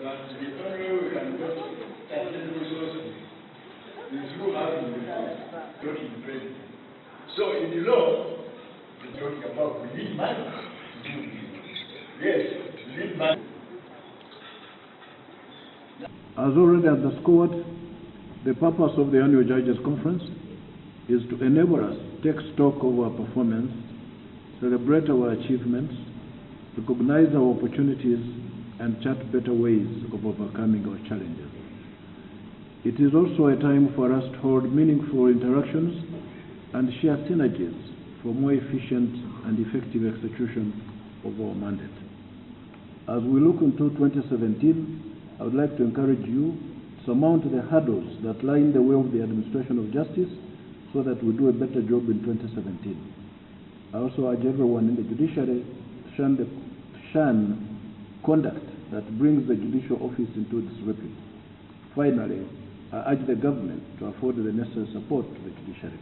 That the only way we can just tackle resources is through having the not in trade. So in the law, we're talking about we need money to do this. Yes, we need money. As already underscored, the purpose of the annual Judges Conference is to enable us to take stock of our performance, celebrate our achievements, recognize our opportunities, and chart better ways of overcoming our challenges. It is also a time for us to hold meaningful interactions and share synergies for more efficient and effective execution of our mandate. As we look into 2017, I would like to encourage you to surmount the hurdles that lie in the way of the administration of justice so that we do a better job in 2017. I also urge everyone in the judiciary to shun conduct that brings the judicial office into disrepute. Finally, I urge the government to afford the necessary support to the judiciary.